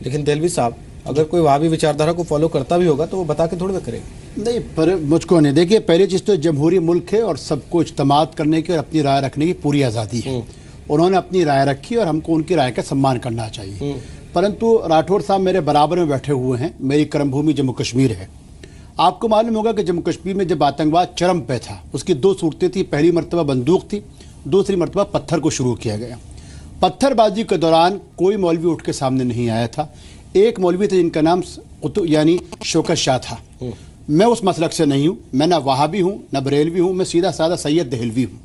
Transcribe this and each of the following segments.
लेकिन देलवी साहब, अगर कोई वहाबी विचारधारा को फॉलो करता भी होगा तो वो बता के थोड़ी ना करेगा। नहीं, पर मुझको नहीं, देखिए पहली चीज़ तो जमहूरी मुल्क है और सबको इज्तिमाद करने की और अपनी राय रखने की पूरी आज़ादी है। उन्होंने अपनी राय रखी और हमको उनकी राय का सम्मान करना चाहिए। परंतु राठौर साहब मेरे बराबर में बैठे हुए हैं, मेरी कर्मभूमि जम्मू कश्मीर है। आपको मालूम होगा कि जम्मू कश्मीर में जब आतंकवाद चरम पे था, उसकी दो सूरतें थी। पहली मरतबा बंदूक थी, दूसरी मरतबा पत्थर को शुरू किया गया। पत्थरबाजी के दौरान कोई मौलवी उठ के सामने नहीं आया था। एक मौलवी थे जिनका नाम यानी शौकत शाह था। मैं उस मसलक से नहीं हूँ, मैं ना वहाबी हूँ ना बरेलवी हूँ, मैं सीधा साधा सैयद दहलवी हूँ।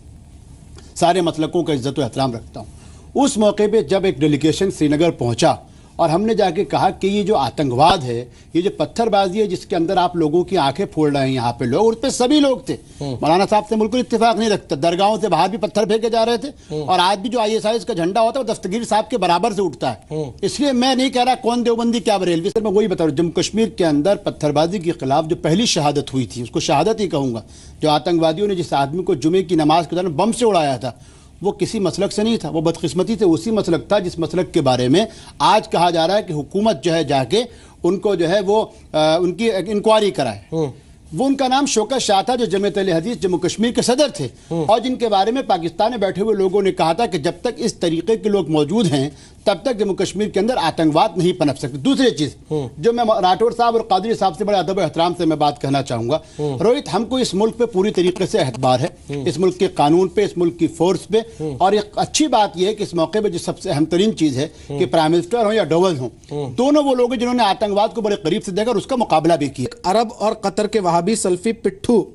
सारे मसलकों का इज्जत और एहतराम रखता हूँ। उस मौके पे जब एक डेलीगेशन श्रीनगर पहुँचा और हमने जाके कहा कि ये जो आतंकवाद है, ये जो पत्थरबाजी है जिसके अंदर आप लोगों की आंखें फोड़ रहे हैं यहाँ पे लोग, उस पर सभी लोग थे। मौलाना साहब से बिल्कुल इत्तेफाक नहीं रखता, दरगाहों से बाहर भी पत्थर फेंके जा रहे थे और आज भी जो ISIS का झंडा होता है वो दस्तगीर साहब के बराबर से उठता है। इसलिए मैं नहीं कह रहा कौन देवबंदी क्या बरेलवी, सर मैं वही बता रहा हूँ। जम्मू कश्मीर के अंदर पत्थरबाजी के खिलाफ जो पहली शहादत हुई थी, उसको शहादत ही कहूँगा, जो आतंकवादियों ने जिस आदमी को जुमे की नमाज के दौरान बम से उड़ाया था, वो किसी मसलक से नहीं था, वो बदकिस्मती से उसी मसलक था जिस मसलक के बारे में आज कहा जा रहा है कि हुकूमत जो है जाके उनको जो है वो उनकी इंक्वायरी कराए। वो उनका नाम शौकत शाह था, जो जमीयत अहले हदीस जम्मू कश्मीर के सदर थे और जिनके बारे में पाकिस्तान में बैठे हुए लोगों ने कहा था कि जब तक इस तरीके के लोग मौजूद हैं तब तक जम्मू कश्मीर के अंदर आतंकवाद नहीं पनप सकते। दूसरी चीज जो मैं राठौर साहब और कादरी साहब से बड़े अदब और एहतराम से मैं बात कहना चाहूंगा, रोहित, हमको इस मुल्क पे पूरी तरीके से एतबार है, इस मुल्क के कानून पे, इस मुल्क की फोर्स पे। और एक अच्छी बात यह है कि इस मौके पर जो सबसे अहम तरीन चीज है कि प्राइम मिनिस्टर हो या डोवल हो, दोनों वो लोग हैं जिन्होंने आतंकवाद को बड़े करीब से देखा और उसका मुकाबला भी किया। अरब और कतर के वहाबी सल्फी पिट्ठू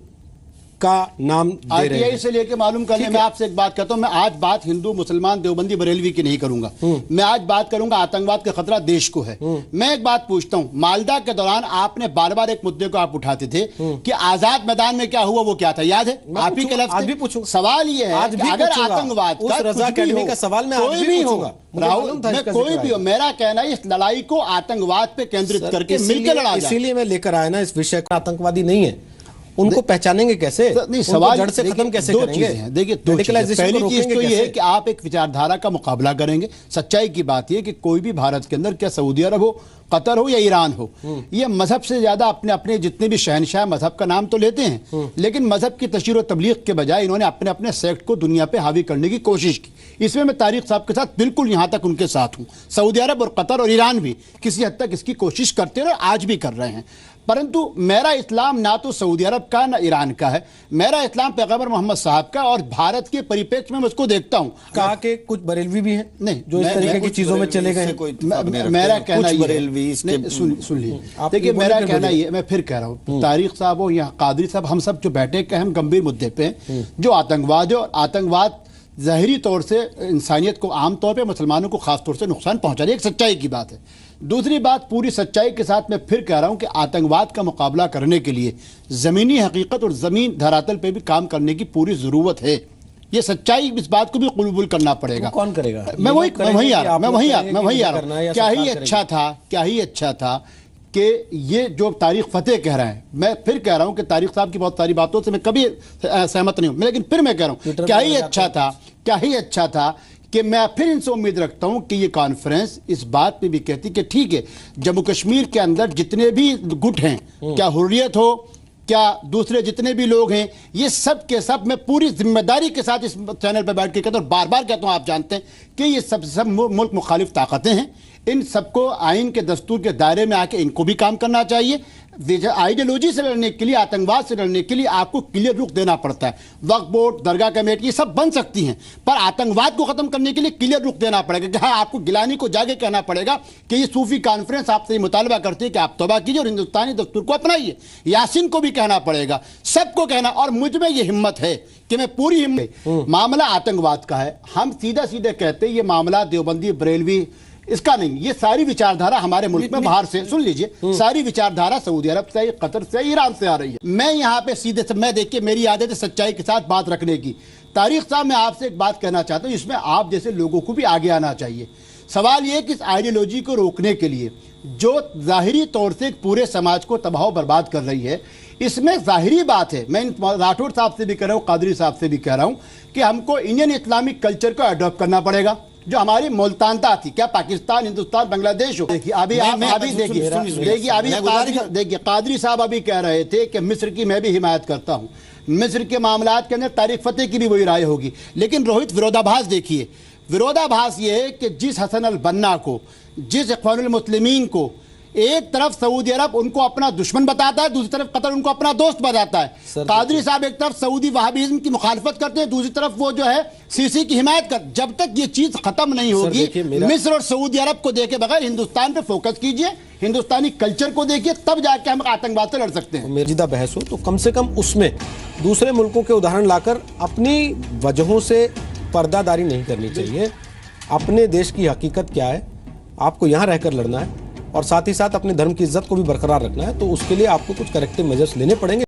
का नाम दे रहे हैं। से लेके मालूम करने मैं आपसे एक बात कहता हूं, मैं आज बात हिंदू मुसलमान देवबंदी बरेलवी की नहीं करूंगा, मैं आज बात करूंगा आतंकवाद का खतरा देश को है। मैं एक बात पूछता हूं, मालदा के दौरान आपने बार बार एक मुद्दे को आप उठाते थे कि आजाद मैदान में क्या हुआ, वो क्या था, याद है? आप ही के लफ्ज़ आज भी पूछूं। सवाल ये है कि अगर आतंकवाद का सवाल में कोई भी होगा, राहुल मैं कोई भी हो, मेरा कहना है इस लड़ाई को आतंकवाद पे केंद्रित करके मिलकर लड़ा जाए। इसीलिए मैं लेकर आया ना इस विषय को। आतंकवादी नहीं है, उनको पहचानेंगे कैसे? नहीं, सवाल जड़ से खत्म कैसे करेंगे? देखिए, पहली चीज तो ये है कि आप एक विचारधारा का मुकाबला करेंगे। सच्चाई की बात यह कि कोई भी भारत के अंदर, क्या सऊदी अरब हो, कतर हो या ईरान हो, ये मजहब से ज्यादा अपने अपने जितने भी शहनशाह मजहब का नाम तो लेते हैं, लेकिन मजहब की तशहीर और तबलीग के बजाय इन्होंने अपने अपने सेक्ट को दुनिया पे हावी करने की कोशिश की। इसमें मैं तारिक साहब के साथ बिल्कुल यहां तक उनके साथ हूं। सऊदी अरब और कतर और ईरान भी किसी हद तक इसकी कोशिश करते रहे, आज भी कर रहे हैं। परंतु मेरा इस्लाम ना तो सऊदी अरब का ना ईरान का है, मेरा इस्लाम पैगंबर मोहम्मद साहब का, और भारत के परिप्रेक्ष्य में मैं उसको देखता हूं। कहा कि कुछ बरेलवी भी हैं नहीं जो इस तरीके की चीजों में चले गए। मेरा कहना ये, सुन लीजिए, देखिए मेरा कहना ये, मैं फिर कह रहा हूँ, तारिक साहब हो या कादरी साहब, हम सब जो बैठे के हम गंभीर मुद्दे पे जो आतंकवाद है, और आतंकवाद ज़ाहिरी तौर से इंसानियत को, आम तौर पे मुसलमानों को खास तौर से नुकसान पहुंचा रही है, एक सच्चाई की बात है। दूसरी बात, पूरी सच्चाई के साथ मैं फिर कह रहा हूं कि आतंकवाद का मुकाबला करने के लिए ज़मीनी हकीकत और ज़मीन धरातल पे भी काम करने की पूरी ज़रूरत है। ये सच्चाई, इस बात को भी कबूल करना पड़ेगा। कौन करेगा? मैं वही आ रहा हूँ। क्या ही अच्छा था कि ये जो तारीख फतेह कह रहे हैं, मैं फिर कह रहा हूं कि तारिक साहब की बहुत सारी बातों से मैं कभी सहमत नहीं हूं, लेकिन फिर मैं कह रहा हूं क्या ही अच्छा था कि मैं फिर इनसे उम्मीद रखता हूं कि ये कॉन्फ्रेंस इस बात पे भी कहती कि ठीक है, जम्मू कश्मीर के अंदर जितने भी गुट हैं, क्या हुर्रियत हो, क्या दूसरे जितने भी लोग हैं, ये सब के सब मैं पूरी जिम्मेदारी के साथ इस चैनल पर बैठ के कहता हूं, बार बार कहता हूं, आप जानते हैं कि ये सब मुल्क मुखालिफ ताकतें हैं। इन सबको आइन के दस्तूर के दायरे में आके इनको भी काम करना चाहिए। आइडियोलॉजी से लड़ने के लिए, आतंकवाद से लड़ने के लिए आपको क्लियर रुख देना पड़ता है। वक्फ बोर्ड, दरगाह कमेटी, ये सब बन सकती हैं, पर आतंकवाद को खत्म करने के लिए क्लियर रुख देना पड़ेगा कि हाँ, आपको गिलानी को जाके कहना पड़ेगा कि ये सूफी कॉन्फ्रेंस आपसे मुतालबा करती है कि आप तौबा कीजिए और हिंदुस्तानी दस्तूर को अपनाइए। यासीन को भी कहना पड़ेगा, सबको कहना, और मुझ में ये हिम्मत है कि मैं पूरी हिम्मत, मामला आतंकवाद का है, हम सीधा सीधे कहते हैं ये मामला देवबंदी बरेलवी इसका नहीं, ये सारी विचारधारा हमारे मुल्क में बाहर से, सुन लीजिए, सारी विचारधारा सऊदी अरब से, कतर से, ईरान से आ रही है। मैं यहाँ पे सीधे से, मैं देखिए मेरी आदत है सच्चाई के साथ बात रखने की। तारिक साहब, मैं आपसे एक बात कहना चाहता हूँ, इसमें आप जैसे लोगों को भी आगे आना चाहिए। सवाल ये कि इस आइडियोलॉजी को रोकने के लिए जो जाहिरी तौर से पूरे समाज को तबाह बर्बाद कर रही है, इसमें जाहिरी बात है, मैं राठौर साहब से भी कह रहा हूँ, कादरी साहब से भी कह रहा हूँ कि हमको इंडियन इस्लामिक कल्चर को अडॉप्ट करना पड़ेगा। जो हमारी मुल्तानता थी, क्या पाकिस्तान, हिंदुस्तान, बांग्लादेश हो। देखिए अभी आप अभी देखिए कादरी साहब अभी कह रहे थे कि मिस्र की मैं भी हिमायत करता हूं, मिस्र के मामलात के अंदर तारिक फतेह की भी वही राय होगी। लेकिन रोहित विरोधाभास देखिए, विरोधाभास ये है कि जिस हसन अल बन्ना को, जिस इख्वानुल मुस्लिमीन को एक तरफ सऊदी अरब उनको अपना दुश्मन बताता है, दूसरी तरफ कतर उनको अपना दोस्त बताता है। कादरी साहब एक तरफ सऊदी वहाबिज्म की मुखालफत करते हैं, दूसरी तरफ वो जो है सीसी की हिमायत कर। जब तक ये चीज खत्म नहीं होगी, मिस्र और सऊदी अरब को देखे बगैर हिंदुस्तान पे फोकस कीजिए, हिंदुस्तानी कल्चर को देखिए, तब जाके हम आतंकवाद से लड़ सकते हैं। मेरी बहस हो तो कम से कम उसमें दूसरे मुल्कों के उदाहरण लाकर अपनी वजहों से पर्दादारी नहीं करनी चाहिए। अपने देश की हकीकत क्या है, आपको यहाँ रहकर लड़ना है और साथ ही साथ अपने धर्म की इज्जत को भी बरकरार रखना है, तो उसके लिए आपको कुछ करेक्टिव मेजर्स लेने पड़ेंगे।